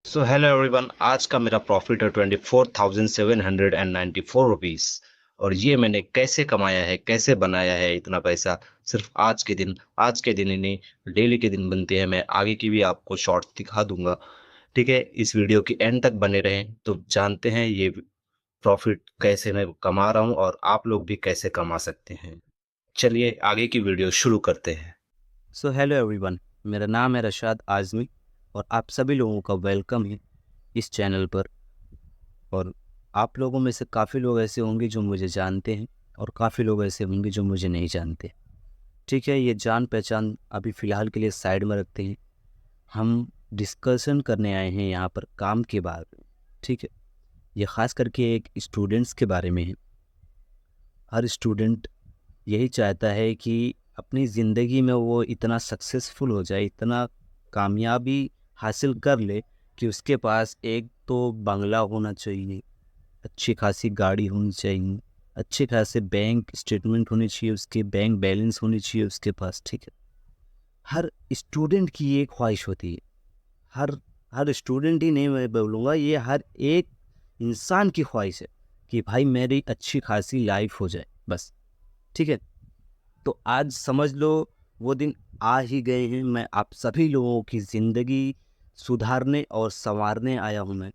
So hello everyone. आज का मेरा प्रॉफिट है 24,794 रुपीज़। और ये मैंने कैसे कमाया है, कैसे बनाया है इतना पैसा, सिर्फ आज के दिन ही नहीं, डेली के दिन बनते हैं। मैं आगे की भी आपको शॉर्ट्स दिखा दूंगा। ठीक है, इस वीडियो की एंड तक बने रहें तो जानते हैं ये प्रॉफिट कैसे मैं कमा रहा हूँ और आप लोग भी कैसे कमा सकते हैं। चलिए आगे की वीडियो शुरू करते हैं। सो हेलो एवरीवन, मेरा नाम है रशाद आज़मी और आप सभी लोगों का वेलकम है इस चैनल पर। और आप लोगों में से काफ़ी लोग ऐसे होंगे जो मुझे जानते हैं और काफ़ी लोग ऐसे होंगे जो मुझे नहीं जानते। ठीक है, ये जान पहचान अभी फ़िलहाल के लिए साइड में रखते हैं। हम डिस्कशन करने आए हैं यहाँ पर काम के बारे में। ठीक है, ये ख़ास करके एक स्टूडेंट्स के बारे में है। हर स्टूडेंट यही चाहता है कि अपनी ज़िंदगी में वो इतना सक्सेसफुल हो जाए, इतना कामयाबी हासिल कर ले कि उसके पास एक तो बंगला होना चाहिए, अच्छी खासी गाड़ी होनी चाहिए, अच्छे खासे बैंक स्टेटमेंट होनी चाहिए, उसके बैंक बैलेंस होनी चाहिए उसके पास। ठीक है, हर स्टूडेंट की ये ख्वाहिश होती है। हर हर स्टूडेंट ही नहीं, मैं बोलूँगा ये हर एक इंसान की ख्वाहिश है कि भाई मेरी अच्छी खासी लाइफ हो जाए बस। ठीक है, तो आज समझ लो वो दिन आ ही गए हैं। मैं आप सभी लोगों की ज़िंदगी सुधारने और संवारने आया हूँ मैं,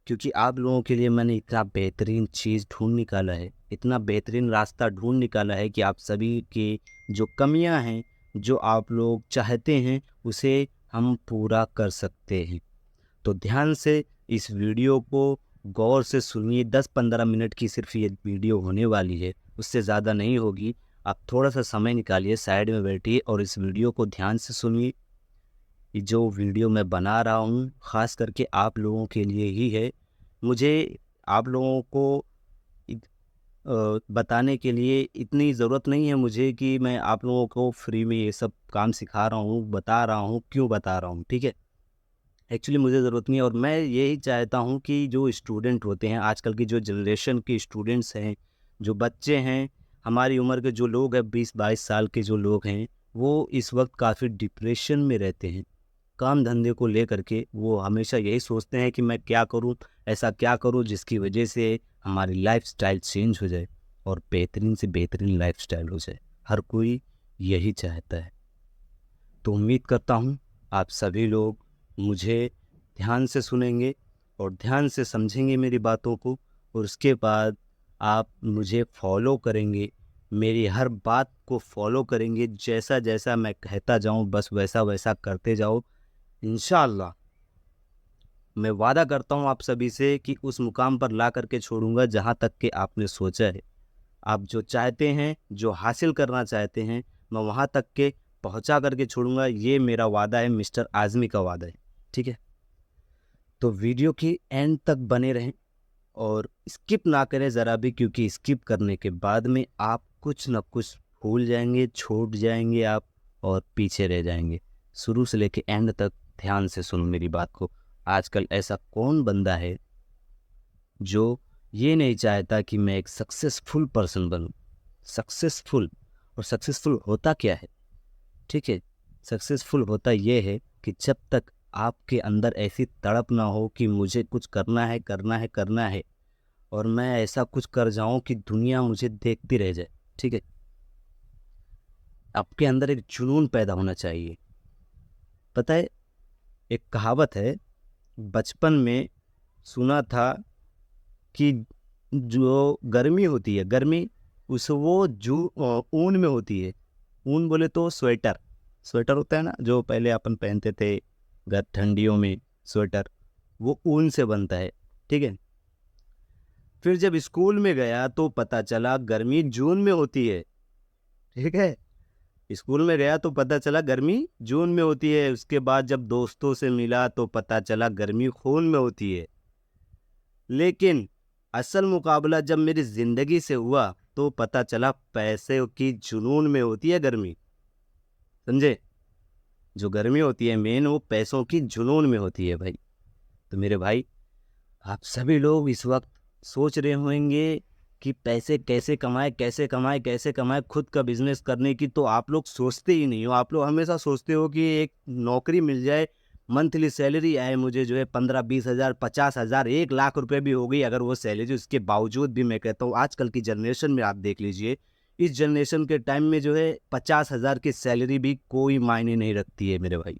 क्योंकि आप लोगों के लिए मैंने इतना बेहतरीन चीज़ ढूंढ निकाला है, इतना बेहतरीन रास्ता ढूंढ निकाला है कि आप सभी की जो कमियां हैं, जो आप लोग चाहते हैं, उसे हम पूरा कर सकते हैं। तो ध्यान से इस वीडियो को गौर से सुनिए। 10-15 मिनट की सिर्फ ये वीडियो होने वाली है, उससे ज़्यादा नहीं होगी। आप थोड़ा सा समय निकालिए, साइड में बैठिए और इस वीडियो को ध्यान से सुनिए। ये जो वीडियो मैं बना रहा हूँ ख़ास करके आप लोगों के लिए ही है। मुझे आप लोगों को बताने के लिए इतनी ज़रूरत नहीं है मुझे कि मैं आप लोगों को फ्री में ये सब काम सिखा रहा हूँ, बता रहा हूँ, क्यों बता रहा हूँ। ठीक है, एक्चुअली मुझे ज़रूरत नहीं है और मैं यही चाहता हूँ कि जो स्टूडेंट होते हैं, आजकल की जो जनरेशन के स्टूडेंट्स हैं, जो बच्चे हैं, हमारी उम्र के जो लोग हैं, 20-22 साल के जो लोग हैं, वो इस वक्त काफ़ी डिप्रेशन में रहते हैं। काम धंधे को लेकर के वो हमेशा यही सोचते हैं कि मैं क्या करूं, ऐसा क्या करूं जिसकी वजह से हमारी लाइफस्टाइल चेंज हो जाए और बेहतरीन से बेहतरीन लाइफस्टाइल हो जाए। हर कोई यही चाहता है। तो उम्मीद करता हूं आप सभी लोग मुझे ध्यान से सुनेंगे और ध्यान से समझेंगे मेरी बातों को, और उसके बाद आप मुझे फॉलो करेंगे, मेरी हर बात को फॉलो करेंगे। जैसा जैसा मैं कहता जाऊं बस वैसा वैसा करते जाओ। इंशाअल्लाह मैं वादा करता हूँ आप सभी से कि उस मुकाम पर ला करके छोड़ूंगा जहाँ तक कि आपने सोचा है। आप जो चाहते हैं, जो हासिल करना चाहते हैं, मैं वहाँ तक के पहुँचा करके छोड़ूंगा। ये मेरा वादा है, मिस्टर आज़मी का वादा है। ठीक है, तो वीडियो की एंड तक बने रहें और स्किप ना करें ज़रा भी, क्योंकि स्किप करने के बाद में आप कुछ ना कुछ भूल जाएंगे, छूट जाएंगे आप और पीछे रह जाएंगे। शुरू से लेके एंड तक ध्यान से सुनो मेरी बात को। आजकल ऐसा कौन बंदा है जो ये नहीं चाहता कि मैं एक सक्सेसफुल पर्सन बनूं। सक्सेसफुल, और सक्सेसफुल होता क्या है? ठीक है, सक्सेसफुल होता ये है कि जब तक आपके अंदर ऐसी तड़प ना हो कि मुझे कुछ करना है, करना है, करना है, और मैं ऐसा कुछ कर जाऊं कि दुनिया मुझे देखती रह जाए। ठीक है, आपके अंदर एक जुनून पैदा होना चाहिए। पता है, एक कहावत है, बचपन में सुना था कि जो गर्मी होती है, गर्मी उस वो जो ऊन में होती है। ऊन बोले तो स्वेटर, स्वेटर होता है ना जो पहले अपन पहनते थे ठंडियों में। स्वेटर वो ऊन से बनता है। ठीक है, फिर जब स्कूल में गया तो पता चला गर्मी जून में होती है। ठीक है, स्कूल में गया तो पता चला गर्मी जून में होती है। उसके बाद जब दोस्तों से मिला तो पता चला गर्मी खून में होती है। लेकिन असल मुकाबला जब मेरी जिंदगी से हुआ तो पता चला पैसे की जुनून में होती है गर्मी। समझे? जो गर्मी होती है मेन, वो पैसों की जुनून में होती है भाई। तो मेरे भाई, आप सभी लोग इस वक्त सोच रहे होंगे कि पैसे कैसे कमाए, कैसे कमाए, कैसे कमाए। खुद का बिजनेस करने की तो आप लोग सोचते ही नहीं हो। आप लोग हमेशा सोचते हो कि एक नौकरी मिल जाए, मंथली सैलरी आए मुझे जो है 15-20 हज़ार 50 हज़ार 1 लाख रुपए भी हो गई अगर वो सैलरी, उसके बावजूद भी मैं कहता हूँ आजकल की जनरेशन में आप देख लीजिए, इस जनरेशन के टाइम में जो है 50 हज़ार की सैलरी भी कोई मायने नहीं रखती है मेरे भाई।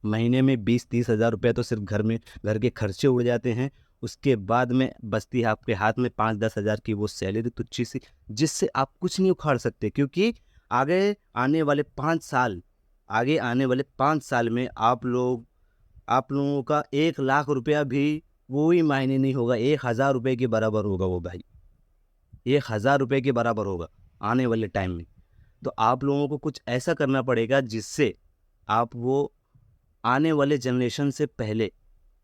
महीने में 20-30 हज़ार रुपये तो सिर्फ घर के खर्चे उड़ जाते हैं। उसके बाद में बचती है आपके हाथ में 5-10 हज़ार की वो सैलरी तुच्छी सी, जिससे आप कुछ नहीं उखाड़ सकते, क्योंकि आगे आने वाले 5 साल, आगे आने वाले 5 साल में आप लोगों का 1 लाख रुपया भी कोई मायने नहीं होगा, 1 हज़ार रुपये के बराबर होगा वो भाई, 1 हज़ार रुपये के बराबर होगा आने वाले टाइम में। तो आप लोगों को कुछ ऐसा करना पड़ेगा जिससे आप वो आने वाले जनरेशन से पहले,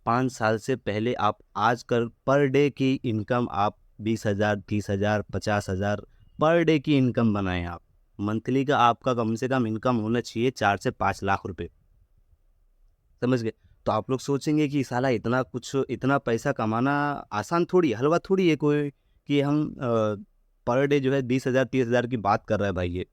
5 साल से पहले आप आज कर पर डे की इनकम आप 20 हज़ार 30 हज़ार 50 हज़ार पर डे की इनकम बनाएं आप। मंथली का आपका कम से कम इनकम होना चाहिए 4 से 5 लाख रुपए, समझ गए। तो आप लोग सोचेंगे कि साला इतना पैसा कमाना आसान थोड़ी, हलवा थोड़ी है कोई, कि हम पर डे जो है 20 हज़ार 30 हज़ार की बात कर रहा है भाई ये,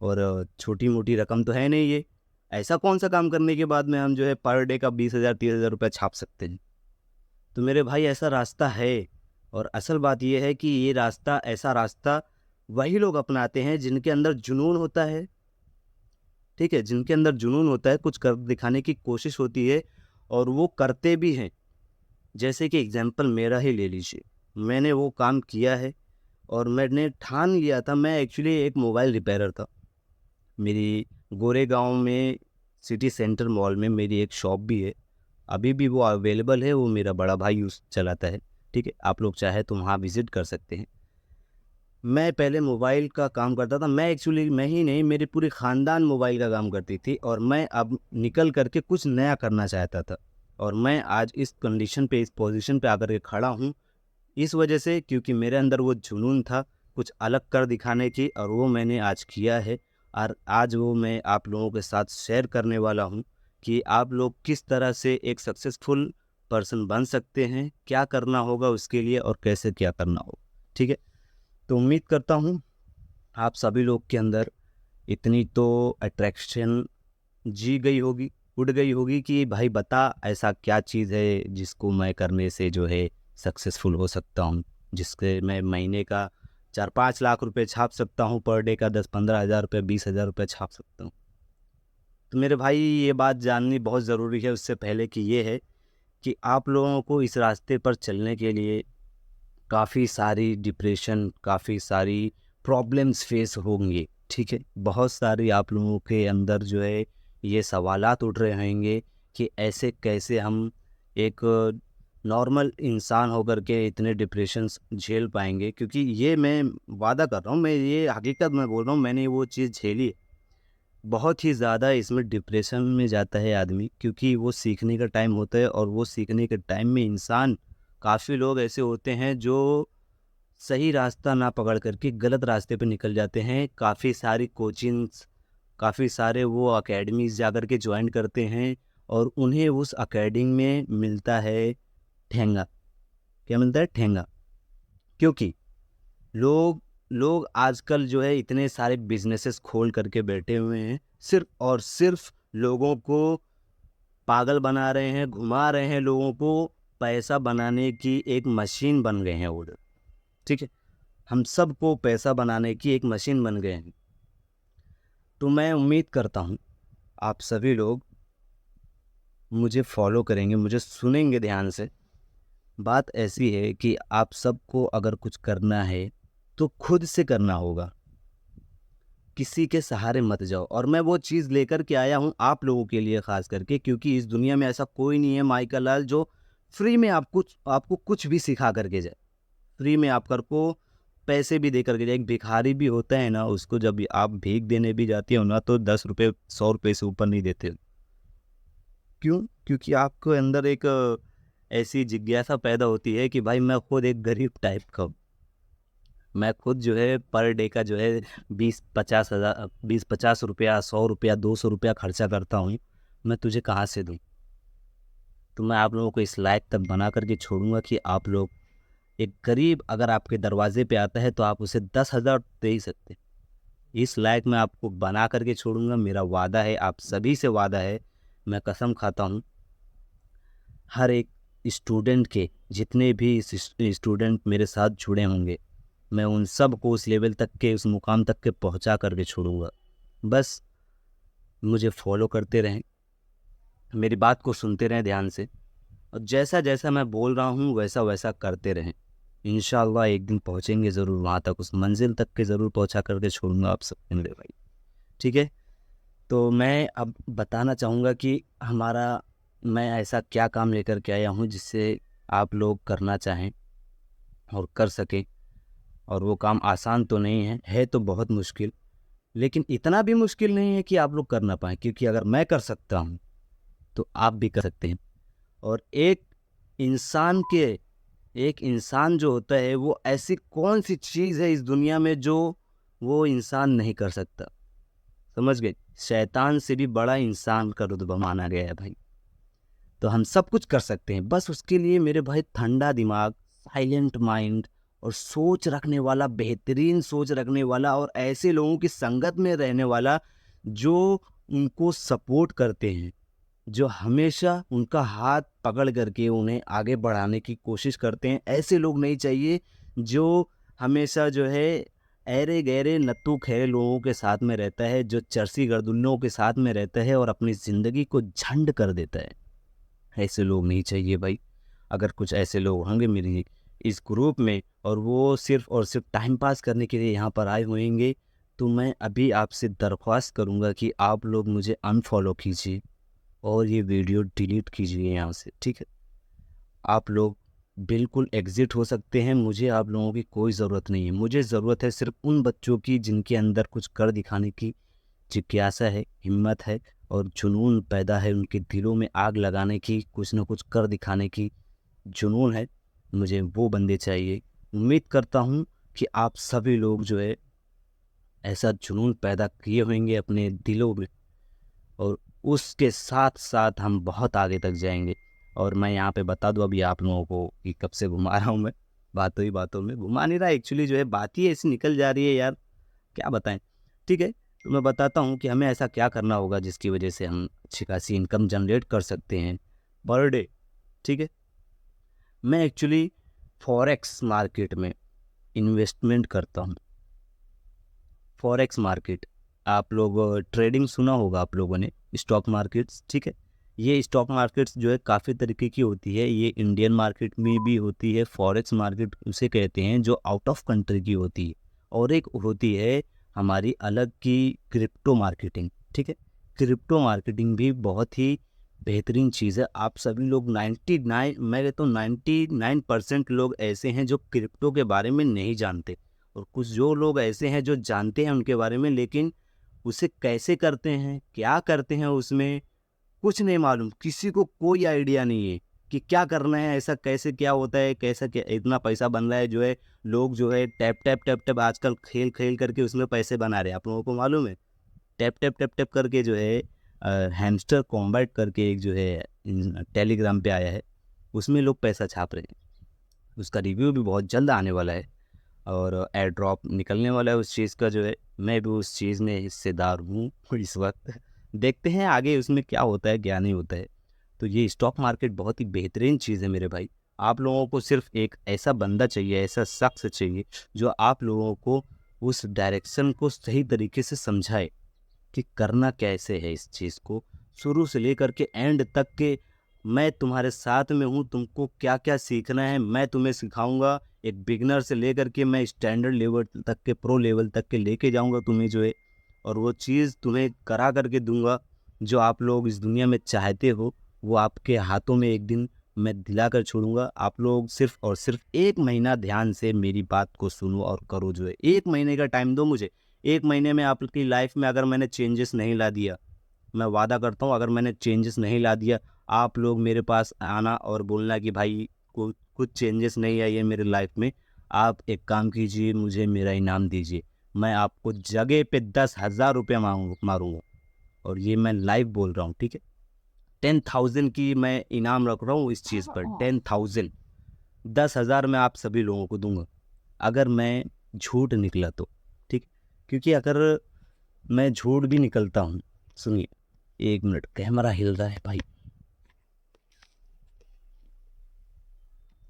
और छोटी मोटी रकम तो है नहीं ये। ऐसा कौन सा काम करने के बाद में हम जो है पर डे का 20 हज़ार 30 हज़ार रुपये छाप सकते हैं। तो मेरे भाई ऐसा रास्ता है, और असल बात यह है कि ये रास्ता, ऐसा रास्ता वही लोग अपनाते हैं जिनके अंदर जुनून होता है, ठीक है, जिनके अंदर जुनून होता है, कुछ कर दिखाने की कोशिश होती है और वो करते भी हैं। जैसे कि एग्जाम्पल मेरा ही ले लीजिए, मैंने वो काम किया है और मैंने ठान लिया था। मैं एक्चुअली एक मोबाइल रिपेयरर था। मेरी गोरेगांव में सिटी सेंटर मॉल में मेरी एक शॉप भी है, अभी भी वो अवेलेबल है, वो मेरा बड़ा भाई यूज़ चलाता है, ठीक है, आप लोग चाहे तो वहाँ विज़िट कर सकते हैं। मैं पहले मोबाइल का काम करता था, मैं ही नहीं, मेरी पूरी ख़ानदान मोबाइल का काम करती थी, और मैं अब निकल करके कुछ नया करना चाहता था, और मैं आज इस कंडीशन पे, इस पोजीशन पे आकर के खड़ा हूँ, इस वजह से, क्योंकि मेरे अंदर वो जुनून था कुछ अलग कर दिखाने की, और वो मैंने आज किया है। और आज वो मैं आप लोगों के साथ शेयर करने वाला हूँ कि आप लोग किस तरह से एक सक्सेसफुल पर्सन बन सकते हैं, क्या करना होगा उसके लिए और कैसे क्या करना होगा, ठीक है। तो उम्मीद करता हूँ आप सभी लोग के अंदर इतनी तो अट्रैक्शन जी गई होगी, उड़ गई होगी कि भाई बता ऐसा क्या चीज़ है जिसको मैं करने से जो है सक्सेसफुल हो सकता हूँ, जिसके मैं महीने का 4-5 लाख रुपए छाप सकता हूँ, पर डे का 10-15 हज़ार रुपये 20 हज़ार रुपये छाप सकता हूँ। तो मेरे भाई ये बात जाननी बहुत ज़रूरी है उससे पहले कि ये है कि आप लोगों को इस रास्ते पर चलने के लिए काफ़ी सारी डिप्रेशन, काफ़ी सारी प्रॉब्लम्स फेस होंगे, ठीक है। बहुत सारी आप लोगों के अंदर जो है ये सवालात उठ रहे होंगे कि ऐसे कैसे हम एक नॉर्मल इंसान होकर के इतने डिप्रेशंस झेल पाएंगे, क्योंकि ये मैं वादा कर रहा हूँ, मैं ये हकीकत में बोल रहा हूँ, मैंने वो चीज़ झेली है। बहुत ही ज़्यादा इसमें डिप्रेशन में जाता है आदमी, क्योंकि वो सीखने का टाइम होता है, और वो सीखने के टाइम में इंसान, काफ़ी लोग ऐसे होते हैं जो सही रास्ता ना पकड़ करके गलत रास्ते पे निकल जाते हैं। काफ़ी सारी कोचिंग्स, काफ़ी सारे वो अकेडमीज़ जा कर के ज्वाइन करते हैं, और उन्हें उस अकेडमी में मिलता है ठेंगा। क्या मिलता है? ठेंगा। क्योंकि लोग लोग आजकल जो है इतने सारे बिजनेसेस खोल करके बैठे हुए हैं, सिर्फ और सिर्फ लोगों को पागल बना रहे हैं, घुमा रहे हैं, लोगों को पैसा बनाने की एक मशीन बन गए हैं वो लोग, ठीक है। हम सबको पैसा बनाने की एक मशीन बन गए हैं। तो मैं उम्मीद करता हूँ आप सभी लोग मुझे फॉलो करेंगे, मुझे सुनेंगे ध्यान से। बात ऐसी है कि आप सबको अगर कुछ करना है तो खुद से करना होगा, किसी के सहारे मत जाओ। और मैं वो चीज़ लेकर के आया हूँ आप लोगों के लिए ख़ास करके, क्योंकि इस दुनिया में ऐसा कोई नहीं है माइकल लाल जो फ्री में आपको कुछ भी सिखा करके जाए, फ्री में आपकर को पैसे भी दे करके जाए। एक भिखारी भी होता है ना, उसको जब आप भीख देने भी जाते हो ना, तो 10 रुपये 100 रुपये से ऊपर नहीं देते। क्यों? क्योंकि आपके अंदर एक ऐसी जिज्ञासा पैदा होती है कि भाई मैं खुद एक गरीब टाइप का हूँ। मैं खुद जो है पर डे का जो है 20-50 रुपया 100 रुपया 200 रुपया खर्चा करता हूँ, मैं तुझे कहाँ से दूँ। तो मैं आप लोगों को इस लायक तक बना करके छोड़ूंगा कि आप लोग, एक गरीब अगर आपके दरवाजे पे आता है तो आप उसे 10 हज़ार दे ही सकते हैं। इस लायक मैं आपको बना करके छोड़ूंगा, मेरा वादा है, आप सभी से वादा है। मैं कसम खाता हूँ, हर एक स्टूडेंट के जितने भी स्टूडेंट मेरे साथ जुड़े होंगे, मैं उन सब को उस लेवल तक के, उस मुकाम तक के पहुँचा करके छोड़ूंगा। बस मुझे फॉलो करते रहें, मेरी बात को सुनते रहें ध्यान से, और जैसा जैसा मैं बोल रहा हूँ वैसा वैसा करते रहें। इंशाअल्लाह एक दिन पहुँचेंगे ज़रूर वहाँ तक, उस मंजिल तक के ज़रूर पहुँचा करके छोड़ूंगा आप सबके मेरे भाई। ठीक है, तो मैं अब बताना चाहूँगा कि मैं ऐसा क्या काम लेकर के आया हूँ जिससे आप लोग करना चाहें और कर सकें। और वो काम आसान तो नहीं है तो बहुत मुश्किल, लेकिन इतना भी मुश्किल नहीं है कि आप लोग कर ना पाएँ, क्योंकि अगर मैं कर सकता हूँ तो आप भी कर सकते हैं। और इंसान के एक इंसान जो होता है, वो ऐसी कौन सी चीज़ है इस दुनिया में जो वो इंसान नहीं कर सकता, समझ गए? शैतान से भी बड़ा इंसान का रुतबा माना गया है भाई। तो हम सब कुछ कर सकते हैं, बस उसके लिए मेरे भाई ठंडा दिमाग, साइलेंट माइंड और सोच रखने वाला, बेहतरीन सोच रखने वाला, और ऐसे लोगों की संगत में रहने वाला जो उनको सपोर्ट करते हैं, जो हमेशा उनका हाथ पकड़ करके उन्हें आगे बढ़ाने की कोशिश करते हैं। ऐसे लोग नहीं चाहिए जो हमेशा जो है ऐरे गहरे नत्थू खैरे लोगों के साथ में रहता है, जो चरसी गर्दुल्लों के साथ में रहता है और अपनी ज़िंदगी को झंड कर देता है। ऐसे लोग नहीं चाहिए भाई। अगर कुछ ऐसे लोग होंगे मेरी इस ग्रुप में, और वो सिर्फ़ और सिर्फ़ टाइम पास करने के लिए यहाँ पर आए होंगे, तो मैं अभी आपसे दरख्वास्त करूँगा कि आप लोग मुझे अनफ़ॉलो कीजिए और ये वीडियो डिलीट कीजिए यहाँ से, ठीक है? आप लोग बिल्कुल एग्ज़िट हो सकते हैं, मुझे आप लोगों की कोई ज़रूरत नहीं है। मुझे ज़रूरत है सिर्फ़ उन बच्चों की जिनके अंदर कुछ कर दिखाने की जिज्ञासा है, हिम्मत है और जुनून पैदा है, उनके दिलों में आग लगाने की, कुछ न कुछ कर दिखाने की जुनून है। मुझे वो बंदे चाहिए। उम्मीद करता हूँ कि आप सभी लोग जो है ऐसा जुनून पैदा किए होंगे अपने दिलों में, और उसके साथ-साथ हम बहुत आगे तक जाएँगे। और मैं यहाँ पे बता दूँ अभी आप लोगों को कि कब से घुमा रहा हूँ मैं, बातों ही बातों में। घुमा नहीं रहा, एक्चुअली जो है बात ही ऐसी निकल जा रही है यार, क्या बताएँ? ठीक है, तो मैं बताता हूँ कि हमें ऐसा क्या करना होगा जिसकी वजह से हम अच्छी खासी इनकम जनरेट कर सकते हैं पर डे, ठीक है? मैं एक्चुअली फॉरेक्स मार्केट में इन्वेस्टमेंट करता हूँ। फॉरेक्स मार्केट, आप लोग ट्रेडिंग सुना होगा आप लोगों ने, स्टॉक मार्केट्स, ठीक है? ये स्टॉक मार्केट्स जो है काफ़ी तरीके की होती है। ये इंडियन मार्केट में भी होती है। फॉरेक्स मार्केट उसे कहते हैं जो आउट ऑफ कंट्री की होती है, और एक होती है हमारी अलग की क्रिप्टो मार्केटिंग, ठीक है? क्रिप्टो मार्केटिंग भी बहुत ही बेहतरीन चीज़ है। आप सभी लोग 99, मैं कहता हूँ 99% लोग ऐसे हैं जो क्रिप्टो के बारे में नहीं जानते, और कुछ जो लोग ऐसे हैं जो जानते हैं उनके बारे में, लेकिन उसे कैसे करते हैं, क्या करते हैं उसमें कुछ नहीं मालूम, किसी को कोई आइडिया नहीं है कि क्या करना है, ऐसा कैसे क्या होता है, कैसा क्या इतना पैसा बन रहा है, जो है लोग जो है टैप टैप टैप टैप आजकल खेल खेल करके उसमें पैसे बना रहे हैं, आप लोगों को मालूम है? टैप टैप टैप टैप करके जो है हैमस्टर कॉम्बैट करके एक जो है टेलीग्राम पे आया है, उसमें लोग पैसा छाप रहे हैं। उसका रिव्यू भी बहुत जल्द आने वाला है, और एयर ड्रॉप निकलने वाला है उस चीज़ का, जो है मैं भी उस चीज़ में हिस्सेदार हूँ इस वक्त। देखते हैं आगे उसमें क्या होता है क्या नहीं होता है। तो ये स्टॉक मार्केट बहुत ही बेहतरीन चीज़ है मेरे भाई। आप लोगों को सिर्फ एक ऐसा बंदा चाहिए, ऐसा शख्स चाहिए जो आप लोगों को उस डायरेक्शन को सही तरीके से समझाए कि करना कैसे है इस चीज़ को, शुरू से लेकर के एंड तक के। मैं तुम्हारे साथ में हूँ, तुमको क्या क्या सीखना है मैं तुम्हें सिखाऊंगा। एक बिगनर से लेकर के मैं स्टैंडर्ड लेवल तक के, प्रो लेवल तक के लेके जाऊंगा तुम्हें जो है, और वो चीज़ तुम्हें करा करके दूंगा जो आप लोग इस दुनिया में चाहते हो, वो आपके हाथों में एक दिन मैं दिला कर छोड़ूंगा। आप लोग सिर्फ और सिर्फ 1 महीना ध्यान से मेरी बात को सुनो और करो, जो है 1 महीने का टाइम दो मुझे। 1 महीने में आपकी लाइफ में अगर मैंने चेंजेस नहीं ला दिया, मैं वादा करता हूँ अगर मैंने चेंजेस नहीं ला दिया, आप लोग मेरे पास आना और बोलना कि भाई कुछ चेंजेस नहीं आई है मेरी लाइफ में, आप एक काम कीजिए, मुझे मेरा इनाम दीजिए। मैं आपको जगह पे 10,000 रुपये मारूंगा, और ये मैं लाइव बोल रहा हूँ, ठीक है? 10,000 की मैं इनाम रख रहा हूँ इस चीज़ पर, 10,000। 10,000 मैं आप सभी लोगों को दूंगा अगर मैं झूठ निकला तो, ठीक? क्योंकि अगर मैं झूठ भी निकलता हूँ, सुनिए, एक मिनट, कैमरा हिल रहा है भाई।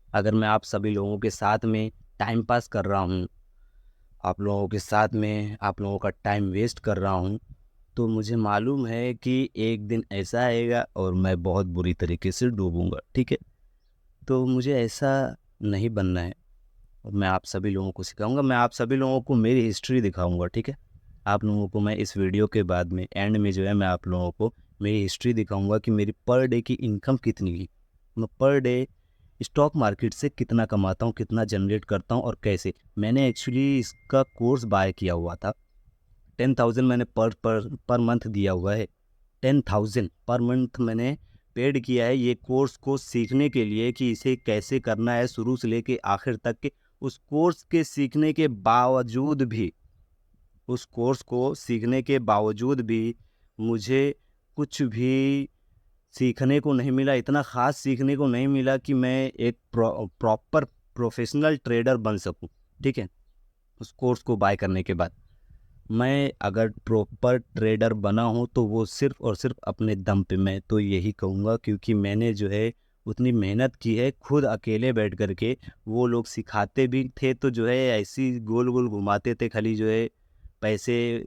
अगर मैं आप सभी लोगों के साथ में टाइम पास कर रहा हूँ, आप लोगों के साथ में आप लोगों का टाइम वेस्ट कर रहा हूँ, तो मुझे मालूम है कि एक दिन ऐसा आएगा और मैं बहुत बुरी तरीके से डूबूंगा, ठीक है। तो मुझे ऐसा नहीं बनना है। और मैं आप सभी लोगों को सिखाऊंगा, मैं आप सभी लोगों को मेरी हिस्ट्री दिखाऊंगा, ठीक है। आप लोगों को मैं इस वीडियो के बाद में एंड में जो है मैं आप लोगों को मेरी हिस्ट्री दिखाऊंगा कि मेरी पर डे की इनकम कितनी है, मैं पर डे स्टॉक मार्केट से कितना कमाता हूँ, कितना जनरेट करता हूँ और कैसे। मैंने एक्चुअली इसका कोर्स बाय किया हुआ था। 10,000 मैंने पर मंथ दिया हुआ है। 10,000 पर मंथ मैंने पेड किया है ये कोर्स को सीखने के लिए कि इसे कैसे करना है शुरू से लेके आखिर तक के। उस कोर्स के सीखने के बावजूद भी, उस कोर्स को सीखने के बावजूद भी मुझे कुछ भी सीखने को नहीं मिला, इतना ख़ास सीखने को नहीं मिला कि मैं एक प्रॉपर प्रोफेशनल ट्रेडर बन सकूं, ठीक है। उस कोर्स को बाय करने के बाद मैं अगर प्रॉपर ट्रेडर बना हूँ तो वो सिर्फ और सिर्फ अपने दम पे, मैं तो यही कहूँगा, क्योंकि मैंने जो है उतनी मेहनत की है खुद अकेले बैठ कर के। वो लोग सिखाते भी थे तो जो है ऐसी गोल गोल घुमाते थे, खाली जो है पैसे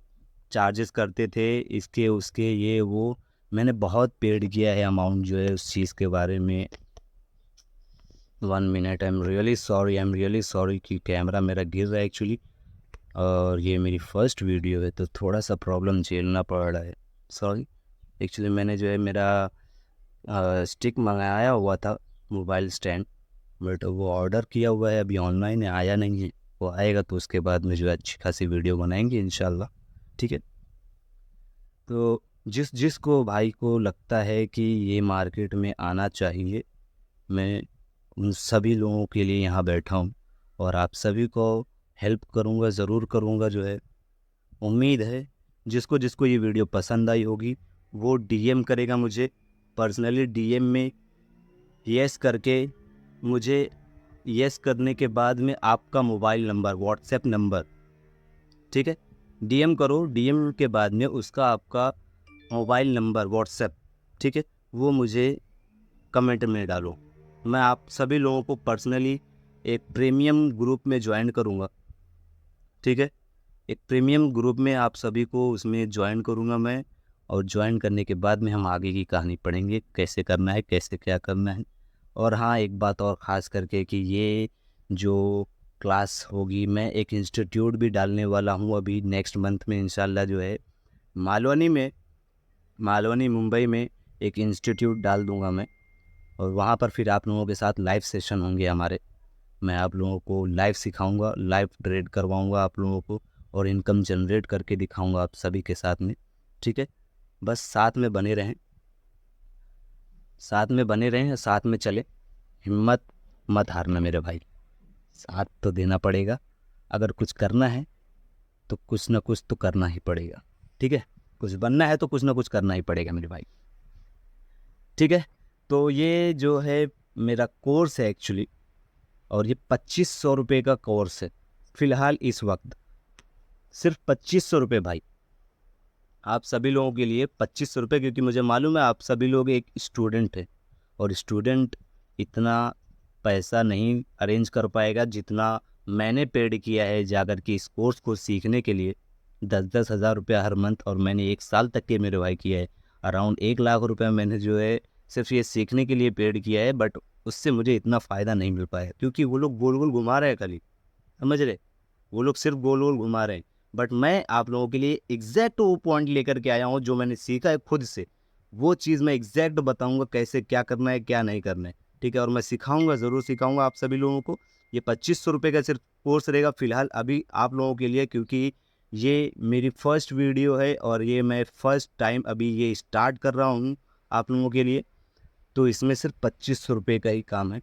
चार्जेस करते थे इसके उसके ये वो। मैंने बहुत पेड किया है अमाउंट जो है उस चीज़ के बारे में। 1 minute, I am really sorry कि कैमरा मेरा गिर रहा है एक्चुअली। और ये मेरी फर्स्ट वीडियो है तो थोड़ा सा प्रॉब्लम झेलना पड़ रहा है, सॉरी। एक्चुअली मैंने जो है मेरा स्टिक मंगाया हुआ था, मोबाइल स्टैंड, बट वो ऑर्डर किया हुआ है, अभी ऑनलाइन है, आया नहीं है। वो आएगा तो उसके बाद में जो है अच्छी खासी वीडियो बनाएंगे इंशाल्लाह, ठीक है। तो जिस जिस को भाई को लगता है कि ये मार्केट में आना चाहिए, मैं उन सभी लोगों के लिए यहाँ बैठा हूँ और आप सभी को हेल्प करूँगा, ज़रूर करूँगा जो है। उम्मीद है जिसको जिसको ये वीडियो पसंद आई होगी वो डीएम करेगा मुझे पर्सनली, डीएम में यस करके मुझे, यस करने के बाद में आपका मोबाइल नंबर, व्हाट्सएप नंबर, ठीक है, डीएम करो। डीएम के बाद में उसका आपका मोबाइल नंबर व्हाट्सएप, ठीक है, वो मुझे कमेंट में डालो। मैं आप सभी लोगों को पर्सनली एक प्रीमियम ग्रुप में ज्वाइन करूँगा, ठीक है। एक प्रीमियम ग्रुप में आप सभी को उसमें ज्वाइन करूँगा मैं। और ज्वाइन करने के बाद में हम आगे की कहानी पढ़ेंगे, कैसे करना है, कैसे क्या करना है। और हाँ, एक बात और ख़ास करके कि ये जो क्लास होगी, मैं एक इंस्टीट्यूट भी डालने वाला हूँ अभी नेक्स्ट मंथ में इंशाल्लाह जो है। मालवनी में, मालवनी मुंबई में एक इंस्टीट्यूट डाल दूँगा मैं। और वहाँ पर फिर आप लोगों के साथ लाइव सेशन होंगे हमारे। मैं आप लोगों को लाइव सिखाऊंगा, लाइव ट्रेड करवाऊंगा आप लोगों को और इनकम जनरेट करके दिखाऊंगा आप सभी के साथ में, ठीक है। बस साथ में बने रहें, साथ में बने रहें, साथ में चले। हिम्मत मत हारना मेरे भाई, साथ तो देना पड़ेगा। अगर कुछ करना है तो कुछ ना कुछ तो करना ही पड़ेगा, ठीक है। कुछ बनना है तो कुछ ना कुछ करना ही पड़ेगा मेरे भाई, ठीक है। तो ये जो है मेरा कोर्स है एक्चुअली, और ये 2500 रुपये का कोर्स है फ़िलहाल इस वक्त, सिर्फ 2500 रुपये भाई। आप सभी लोगों के लिए 2500 रुपये, क्योंकि मुझे मालूम है आप सभी लोग एक स्टूडेंट हैं और स्टूडेंट इतना पैसा नहीं अरेंज कर पाएगा जितना मैंने पेड किया है जाकर के इस कोर्स को सीखने के लिए। 10,000 रुपया हर मंथ, और मैंने 1 साल तक के मेरे भाई किया है। अराउंड 1 लाख रुपया मैंने जो है सिर्फ ये सीखने के लिए पेड किया है, बट उससे मुझे इतना फ़ायदा नहीं मिल पाया क्योंकि वो लोग गोल गोल घुमा रहे हैं खाली, समझ रहे, वो लोग सिर्फ गोल गोल घुमा रहे हैं। बट मैं आप लोगों के लिए एग्जैक्ट वो पॉइंट लेकर के आया हूँ जो मैंने सीखा है खुद से। वो चीज़ मैं एग्जैक्ट बताऊंगा कैसे क्या करना है क्या नहीं करना है, ठीक है। और मैं सिखाऊंगा, ज़रूर सिखाऊंगा आप सभी लोगों को। ये 2500 रुपये का सिर्फ कोर्स रहेगा फ़िलहाल अभी आप लोगों के लिए, क्योंकि ये मेरी फर्स्ट वीडियो है और ये मैं फर्स्ट टाइम अभी ये स्टार्ट कर रहा हूँ आप लोगों के लिए। तो इसमें सिर्फ 2500 रुपये का ही काम है।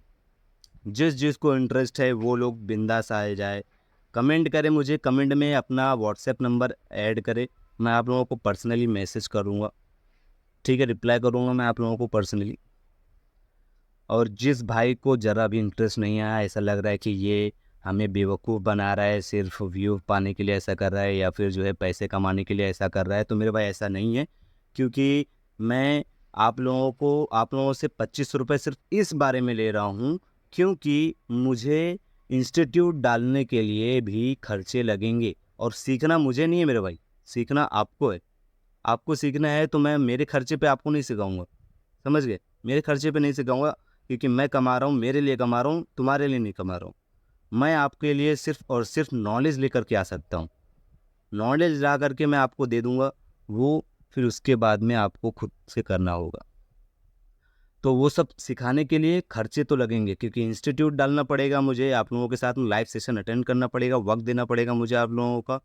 जिस जिसको इंटरेस्ट है वो लोग बिंदास आ जाए, कमेंट करें, मुझे कमेंट में अपना व्हाट्सएप नंबर ऐड करें। मैं आप लोगों को पर्सनली मैसेज करूँगा, ठीक है, रिप्लाई करूँगा मैं आप लोगों को पर्सनली। और जिस भाई को ज़रा भी इंटरेस्ट नहीं आया, ऐसा लग रहा है कि ये हमें बेवकूफ़ बना रहा है, सिर्फ व्यू पाने के लिए ऐसा कर रहा है या फिर जो है पैसे कमाने के लिए ऐसा कर रहा है, तो मेरे भाई ऐसा नहीं है। क्योंकि मैं आप लोगों से 25 रुपये सिर्फ इस बारे में ले रहा हूँ क्योंकि मुझे इंस्टीट्यूट डालने के लिए भी खर्चे लगेंगे, और सीखना मुझे नहीं है मेरे भाई, सीखना आपको है। आपको सीखना है तो मैं मेरे खर्चे पे आपको नहीं सिखाऊंगा, समझ गए? मेरे खर्चे पे नहीं सिखाऊंगा, क्योंकि मैं कमा रहा हूँ, मेरे लिए कमा रहा हूँ, तुम्हारे लिए नहीं कमा रहा हूँ। मैं आपके लिए सिर्फ और सिर्फ नॉलेज लेकर के आ सकता हूँ। नॉलेज ला करके मैं आपको दे दूंगा, वो फिर उसके बाद में आपको खुद से करना होगा। तो वो सब सिखाने के लिए खर्चे तो लगेंगे, क्योंकि इंस्टीट्यूट डालना पड़ेगा मुझे, आप लोगों के साथ में लाइव सेशन अटेंड करना पड़ेगा, वक्त देना पड़ेगा मुझे आप लोगों का।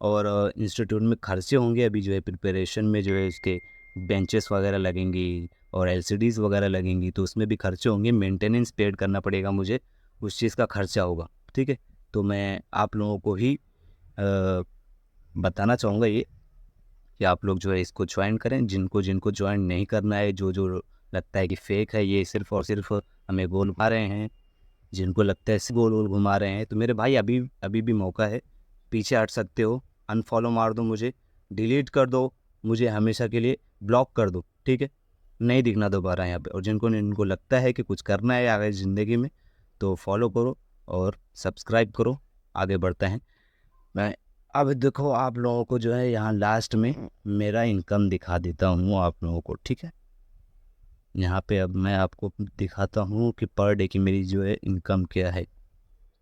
और इंस्टीट्यूट में खर्चे होंगे, अभी जो है प्रिपरेशन में जो है इसके बेंचेस वगैरह लगेंगी और एलसीडीज़ वगैरह लगेंगी, तो उसमें भी खर्चे होंगे, मेंटेनेंस पेड करना पड़ेगा मुझे, उस चीज़ का खर्चा होगा। ठीक है, तो मैं आप लोगों को ही बताना चाहूँगा ये कि आप लोग जो है इसको ज्वाइन करें। जिनको जिनको ज्वाइन नहीं करना है, जो जो लगता है कि फेक है, ये सिर्फ और सिर्फ हमें गोल घुमा रहे हैं, जिनको लगता है गोल गोल घुमा रहे हैं, तो मेरे भाई अभी अभी भी मौका है, पीछे हट सकते हो। अनफॉलो मार दो मुझे, डिलीट कर दो मुझे, हमेशा के लिए ब्लॉक कर दो, ठीक है? नहीं दिखना दोबारा यहाँ पे। और जिनको जिनको लगता है कि कुछ करना है आगे ज़िंदगी में, तो फॉलो करो और सब्सक्राइब करो, आगे बढ़ते हैं। मैं अब देखो आप लोगों को जो है यहाँ लास्ट में मेरा इनकम दिखा देता हूँ आप लोगों को, ठीक है? यहाँ पे अब मैं आपको दिखाता हूँ कि पर डे की मेरी जो है इनकम क्या है।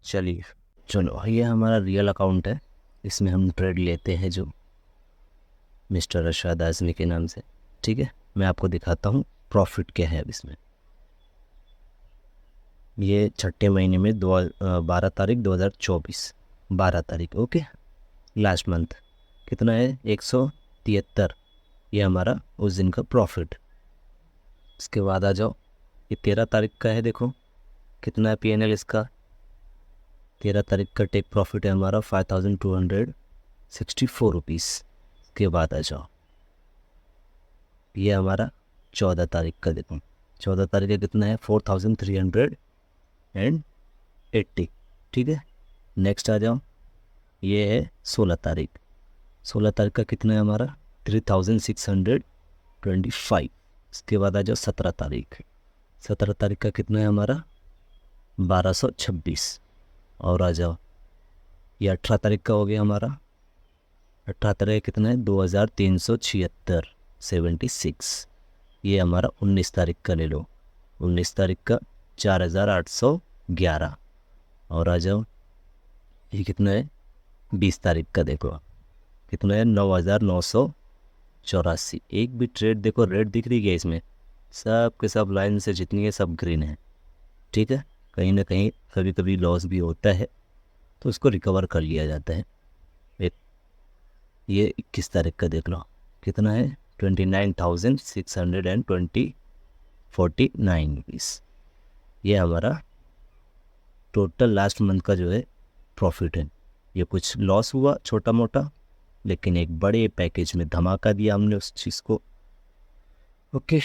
चलिए, चलो ये हमारा रियल अकाउंट है, इसमें हम ट्रेड लेते हैं जो मिस्टर अरशद आज़मी के नाम से, ठीक है? मैं आपको दिखाता हूँ प्रॉफिट क्या है अब इसमें। ये छठे महीने में 12 तारीख 2024, 12 तारीख, ओके, लास्ट मंथ कितना है 173, ये हमारा उस दिन का प्रॉफिट। इसके बाद आ जाओ, ये 13 तारीख का है, देखो कितना है पीएनएल इसका। 13 तारीख का टेक प्रॉफिट है हमारा 5264 रुपीज़। इसके बाद आ जाओ, ये हमारा 14 तारीख का, देखो 14 तारीख का कितना है 4380, ठीक है? नेक्स्ट आ जाओ, ये है 16 तारीख। 16 तारीख का कितना है हमारा 3625। इसके बाद आ जाओ 17 तारीख। 17 तारीख का कितना है हमारा 1226। और आ जाओ, ये 18 तारीख का हो गया हमारा। 18 तारीख का कितना है 2376, 76। ये हमारा 19 तारीख का ले लो, 19 तारीख का 4811। और आ जाओ, ये कितना है 20 तारीख का, देखो कितना है 9984। एक भी ट्रेड देखो रेड दिख रही है इसमें, सब के सब लाइन से जितनी है सब ग्रीन है, ठीक है? कहीं ना कहीं कभी कभी लॉस भी होता है, तो उसको रिकवर कर लिया जाता है। एक ये 21 तारीख का देख लो, कितना है 29,649 रुपीज़। ये हमारा टोटल लास्ट मंथ का जो है प्रॉफिट है। ये कुछ लॉस हुआ छोटा मोटा, लेकिन एक बड़े पैकेज में धमाका दिया हमने उस चीज़ को, ओके।